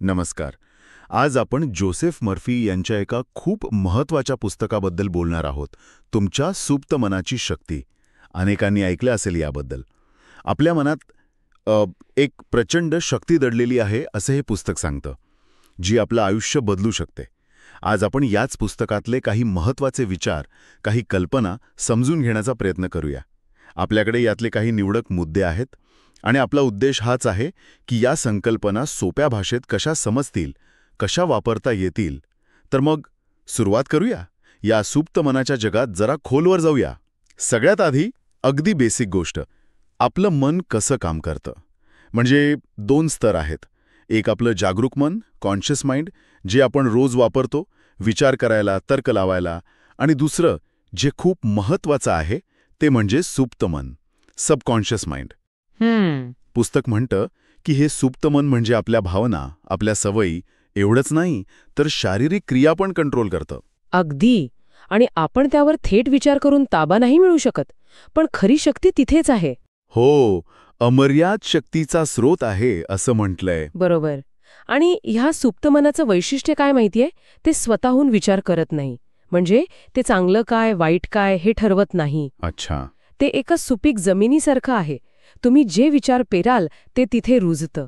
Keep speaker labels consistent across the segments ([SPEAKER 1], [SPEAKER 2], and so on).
[SPEAKER 1] नमस्कार. आज आपण जोसेफ मर्फी यांच्या एका खूप महत्त्वाच्या पुस्तकाबद्दल बोलणार आहोत. तुमच्या सुप्त मनाची शक्ती. अनेकांनी ऐकलं असेल याबद्दल. आपल्या मनात एक प्रचंड शक्ती दडलेली आहे असं हे पुस्तक सांगतं, जी आपलं आयुष्य बदलू शकते. आज आपण याच पुस्तकातले काही महत्त्वाचे विचार, काही कल्पना समजून घेण्याचा प्रयत्न करूया. आपल्याकडे यातले काही निवडक मुद्दे आहेत आणि आपला उद्देश हाच आहे की या संकल्पना सोप्या भाषेत कशा समजतील, कशा वापरता येतील. तर मग सुरुवात करूया. या सुप्त मनाच्या जगात जरा खोलवर जाऊया. सगळ्यात आधी अगदी बेसिक गोष्ट, आपलं मन कसं काम करतं. म्हणजे 2 स्तर आहेत. एक आपलं जागरूक मन, कॉन्शियस माइंड, जे आपण रोज वापरतो विचार करायला, तर्क लावायला. आणि दुसरं जे खूप महत्त्वाचं आहे ते म्हणजे सुप्त मन, सबकॉन्शियस माइंड. पुस्तक म्हणतं की हे सुप्त मन म्हणजे आपल्या भावना, आपल्या सवयी एवढंच नाही तर शारीरिक क्रिया पण कंट्रोल करतं.
[SPEAKER 2] अगदी. आणि आपण त्यावर थेट विचार करून ताबा नाही मिळू शकत, पण खरी शक्ती तिथेच आहे.
[SPEAKER 1] हो, अमर्याद शक्तीचा स्रोत आहे असं म्हटलंय.
[SPEAKER 2] बरोबर. आणि ह्या सुप्त मनाचं वैशिष्ट्य काय माहितीये? ते स्वतःहून विचार करत नाही. म्हणजे ते चांगलं काय वाईट काय हे ठरवत नाही.
[SPEAKER 1] अच्छा.
[SPEAKER 2] ते एका सुपीक जमिनीसारखं आहे. तुम्ही जे विचार पेराल ते तिथे रुजतं.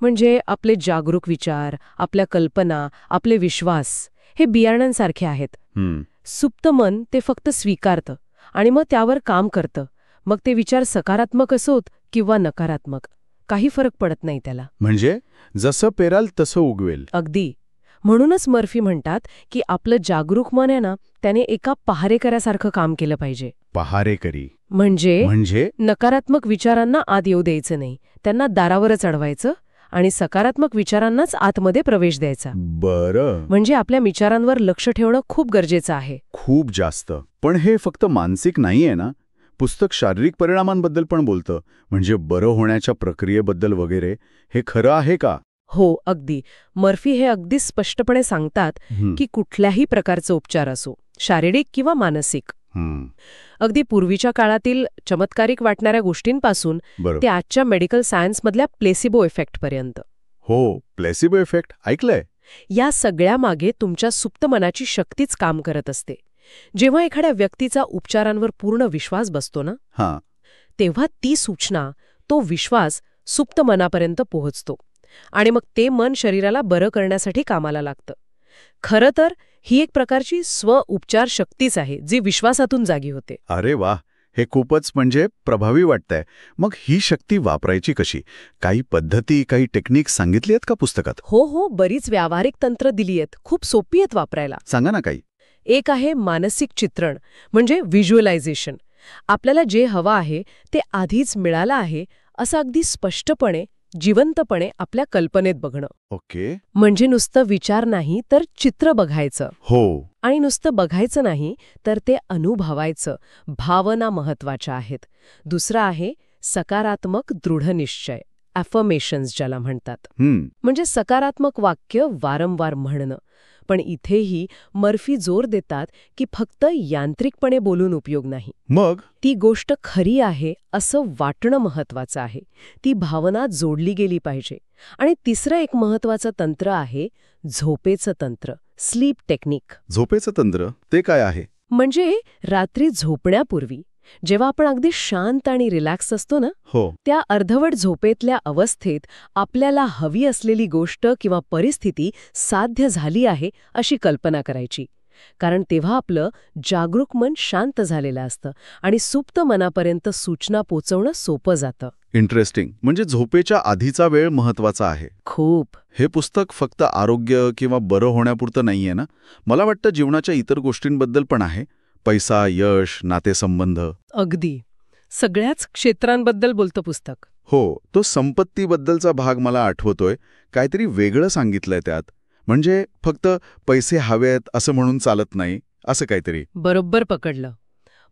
[SPEAKER 2] म्हणजे आपले जागरूक विचार, आपल्या कल्पना, आपले विश्वास हे बियाणांसारखे आहेत. सुप्त मन ते फक्त स्वीकारतं आणि मग त्यावर काम करतं. मग ते विचार सकारात्मक असोत किंवा नकारात्मक, काही फरक पडत नाही त्याला.
[SPEAKER 1] म्हणजे जसं पेराल तसं उगवेल.
[SPEAKER 2] अगदी. म्हणूनच मर्फी म्हणतात की आपलं जागरूक मन आहे ना, त्याने एका पहारेकऱ्यासारखं काम केलं पाहिजे.
[SPEAKER 1] पहारेकरी
[SPEAKER 2] म्हणजे नकारात्मक विचारांना आत येऊ द्यायचं नाही, त्यांना दारावरच अडवायचं आणि सकारात्मक विचारांनाच आतमध्ये प्रवेश द्यायचा.
[SPEAKER 1] बरं.
[SPEAKER 2] म्हणजे आपल्या विचारांवर लक्ष ठेवणं खूप गरजेचं आहे.
[SPEAKER 1] खूप जास्त. पण हे फक्त मानसिक नाहीये ना. पुस्तक शारीरिक परिणामांबद्दल पण बोलतं. म्हणजे बरं होण्याच्या प्रक्रियेबद्दल वगैरे. हे खरं आहे का?
[SPEAKER 2] हो, अगदी. मर्फी हे अगदी स्पष्टपणे सांगतात की कुठल्याही प्रकारचा उपचार असो, शारीरिक किंवा मानसिक, अगदी पूर्वीच्या काळातील चमत्कारिक वाटणाऱ्या गोष्टींपासून ते आजच्या मेडिकल सायन्समधल्या प्लेसिबो इफेक्टपर्यंत.
[SPEAKER 1] हो, प्लेसिबो इफेक्ट ऐकलंय.
[SPEAKER 2] या सगळ्यामागे तुमच्या सुप्त मनाची शक्तीच काम करत असते. जेव्हा एखाद्या व्यक्तीचा उपचारांवर पूर्ण विश्वास बसतो ना, तेव्हा ती सूचना, तो विश्वास सुप्त मनापर्यंत पोहोचतो आणि मग ते मन शरीराला बरं करण्यासाठी कामाला लागतं. खरं तर ही एक प्रकारची स्व-उपचार शक्तीच आहे, जी विश्वासातून जागी होते.
[SPEAKER 1] अरे वाह, हे खूपच म्हणजे प्रभावी वाटतंय. मग ही शक्ती वापरायची कशी? काही पद्धती, काही टेक्निक्स सांगितली आहेत का पुस्तकात?
[SPEAKER 2] हो, बरीच व्यावहारिक तंत्र दिली आहेत. खूप सोपी आहेत वापरायला.
[SPEAKER 1] सांगा ना काही.
[SPEAKER 2] एक आहे मानसिक चित्रण, म्हणजे व्हिज्युअलायझेशन. आपल्याला जे हवं आहे ते आधीच मिळालं आहे असं अगदी स्पष्टपणे, जिवंतपणे आपल्या कल्पनेत बघणं.
[SPEAKER 1] ओके.
[SPEAKER 2] म्हणजे नुसतं विचार नाही तर चित्र बघायचं.
[SPEAKER 1] हो.
[SPEAKER 2] आणि नुसतं बघायचं नाही तर ते अनुभवायचं. भावना महत्वाच्या आहेत. दुसरं आहे सकारात्मक दृढनिश्चय, अफर्मेशन्स ज्याला म्हणतात. म्हणजे सकारात्मक वाक्य वारंवार म्हणणं. पण इथेही मर्फी जोर देतात की फक्त यांत्रिकपणे बोलून उपयोग नाही. मग ती गोष्ट खरी आहे असं वाटणं महत्वाचं आहे. ती भावना जोडली गेली पाहिजे. आणि तिसरं एक महत्वाचं तंत्र आहे झोपेचं तंत्र, स्लीप टेक्निक.
[SPEAKER 1] झोपेचं तंत्र ते काय आहे?
[SPEAKER 2] म्हणजे रात्री झोपण्यापूर्वी जेव्हा आपण अगदी शांत आणि रिलॅक्स असतो ना, त्या अर्धवट झोपेतल्या अवस्थेत आपल्याला हवी असलेली गोष्ट किंवा परिस्थिती साध्य झाली आहे अशी कल्पना करायची. कारण तेव्हा आपलं जागरूक मन शांत झालेलं असतं आणि सुप्त मनापर्यंत सूचना पोचवणं सोपं जातं.
[SPEAKER 1] इंटरेस्टिंग. म्हणजे झोपेच्या आधीचा वेळ महत्वाचा आहे.
[SPEAKER 2] खूप.
[SPEAKER 1] हे पुस्तक फक्त आरोग्य किंवा बरं होण्यापुरतं नाहीये ना. मला वाटतं जीवनाच्या इतर गोष्टींबद्दल पण आहे. पैसा, यश, नातेसंबंध.
[SPEAKER 2] अगदी. सगळ्याच क्षेत्रांबद्दल बोलतं पुस्तक.
[SPEAKER 1] हो, तो संपत्तीबद्दलचा भाग मला आठवतोय. काहीतरी वेगळं सांगितलंय त्यात. म्हणजे फक्त पैसे हवेत असं म्हणून चालत नाही, असं काहीतरी.
[SPEAKER 2] बरोबर पकडलं.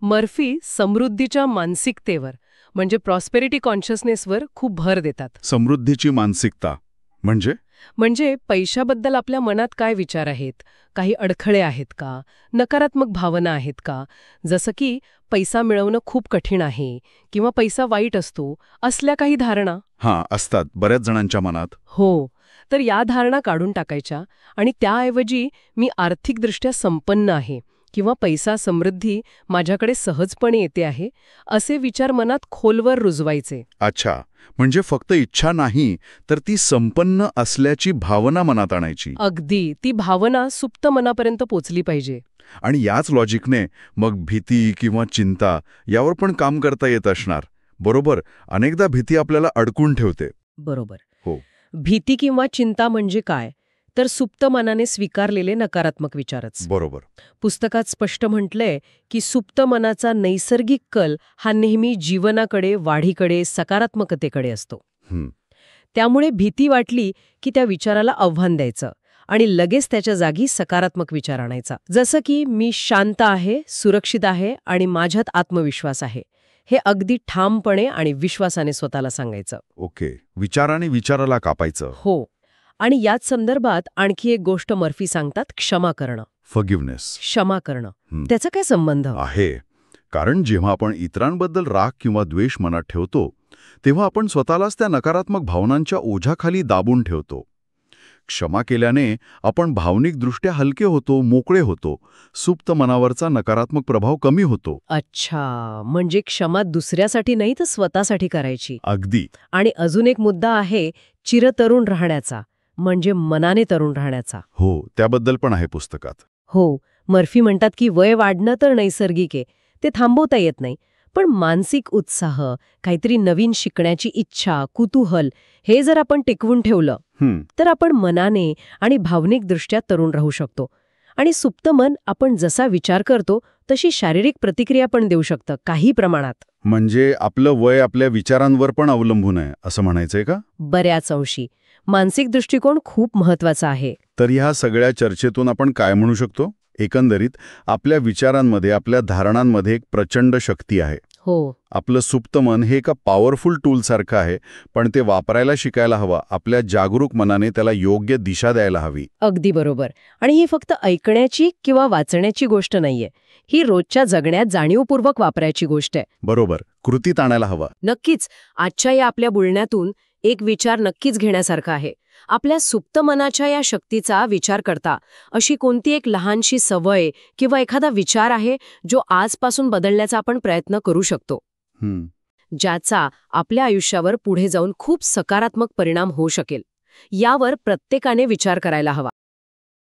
[SPEAKER 2] मर्फी समृद्धीच्या मानसिकतेवर, म्हणजे प्रॉस्पेरिटी कॉन्शियसनेसवर खूप भर देतात.
[SPEAKER 1] समृद्धीची मानसिकता म्हणजे
[SPEAKER 2] पैशाबद्दल आपल्या मनात काय विचार आहेत, काही अडखळे आहेत का, नकारात्मक भावना आहेत का, जसं की पैसा मिळवणं खूप कठीण आहे किंवा पैसा वाईट असतो, असल्या काही धारणा
[SPEAKER 1] असतात बऱ्याच जणांच्या मनात.
[SPEAKER 2] हो, तर या धारणा काढून टाकायच्या आणि त्याऐवजी मी आर्थिकदृष्ट्या संपन्न आहे किंवा पैसा समृद्धी माझ्याकडे सहजपणे येते आहे असे विचार मनात खोलवर रुजवायचे.
[SPEAKER 1] अच्छा, म्हणजे फक्त इच्छा नाही तर ती संपन्न असल्याची भावना मनात आणायची.
[SPEAKER 2] अगदी ती भावना सुप्त मनापर्यंत पोचली पाहिजे.
[SPEAKER 1] आणि याच लॉजिकने मग भीती किंवा चिंता यावर पण काम करता येत असणार. बरोबर, अनेकदा भीती आपल्याला अडकून ठेवते.
[SPEAKER 2] बरोबर.
[SPEAKER 1] हो.
[SPEAKER 2] भीती किंवा चिंता म्हणजे काय, तर सुप्त मनाने स्वीकारलेले नकारात्मक विचारच.
[SPEAKER 1] बरोबर.
[SPEAKER 2] पुस्तकात स्पष्ट म्हटलंय की सुप्त मनाचा नैसर्गिक कल हा नेहमी जीवनाकडे, वाढीकडे, सकारात्मकतेकडे असतो. त्यामुळे भीती वाटली की त्या विचाराला आव्हान द्यायचं आणि लगेच त्याच्या जागी सकारात्मक विचार आणायचा. जसं की मी शांत आहे, सुरक्षित आहे आणि माझ्यात आत्मविश्वास आहे, हे अगदी ठामपणे आणि विश्वासाने स्वतःला सांगायचं.
[SPEAKER 1] ओके, विचाराने विचाराला कापायचं.
[SPEAKER 2] हो. आणि याच संदर्भात आणखी एक गोष्ट मर्फी सांगतात, क्षमा करणं.
[SPEAKER 1] फॉरगिव्हनेस.
[SPEAKER 2] क्षमा करणं, त्याचा काय संबंध
[SPEAKER 1] आहे? कारण जेव्हा आपण इतरांबद्दल राग किंवा द्वेष मनात ठेवतो तेव्हा आपण स्वतःलाच त्या नकारात्मक भावनांच्या ओझ्याखाली दाबून ठेवतो. क्षमा केल्याने आपण भावनिकदृष्ट्या हलके होतो, मोकळे होतो. सुप्त मनावरचा नकारात्मक प्रभाव कमी होतो.
[SPEAKER 2] अच्छा, म्हणजे क्षमा दुसऱ्यासाठी नाही तर स्वतःसाठी करायची.
[SPEAKER 1] अगदी.
[SPEAKER 2] आणि अजून एक मुद्दा आहे चिरतरुण राहण्याचा, म्हणजे मनाने तरुण राहण्याचा.
[SPEAKER 1] हो, त्याबद्दल पण आहे पुस्तकात.
[SPEAKER 2] हो, मर्फी म्हणतात की वय वाढणं तर नैसर्गिक आहे, ते थांबवता येत नाही. पण मानसिक उत्साह, काहीतरी नवीन शिकण्याची इच्छा, कुतूहल हे जर आपण टिकवून ठेवलं तर आपण मनाने आणि भावनिकदृष्ट्या तरुण राहू शकतो. आणि सुप्त मन आपण जसा विचार करतो तशी शारीरिक प्रतिक्रिया पण देऊ शकतं काही प्रमाणात.
[SPEAKER 1] म्हणजे आपलं वय आपल्या विचारांवर पण अवलंबून आहे असं म्हणायचंय का?
[SPEAKER 2] बऱ्याच अंशी. मानसिक दृष्टिकोन खूप महत्वाचा आहे. तर
[SPEAKER 1] ह्या सगळ्या चर्चेतून आपण काय म्हणू शकतो? एकंदरीत आपल्या विचारांमध्ये, आपल्या धारणांमध्ये एक प्रचंड शक्ती आहे.
[SPEAKER 2] हो.
[SPEAKER 1] आपलं सुप्त मन हे एका पॉवरफुल टूल सारखं आहे, पण ते वापरायला शिकायला हवं. आपल्या जागरूक मनाने त्याला योग्य दिशा द्यायला हवी.
[SPEAKER 2] अगदी बरोबर. आणि ही फक्त ऐकण्याची किंवा वाचण्याची गोष्ट नाहीये, ही रोजच्या जगण्यात जाणीवपूर्वक वापरायची गोष्ट आहे.
[SPEAKER 1] बरोबर, कृतीत आणायला हवं.
[SPEAKER 2] नक्कीच. आजच्या या आपल्या बोलण्यातून एक विचार नक्कीच घेण्यासारखा आहे. आपल्या सुप्त मनाच्या या शक्तीचा विचार करता अशी कोणती एक लहानशी सवय किंवा एखादा विचार आहे जो आजपासून बदलण्याचा आपण प्रयत्न करू शकतो, ज्याचा आपल्या आयुष्यावर पुढे जाऊन खूप सकारात्मक परिणाम होऊ शकेल. यावर प्रत्येकाने विचार करायला हवा.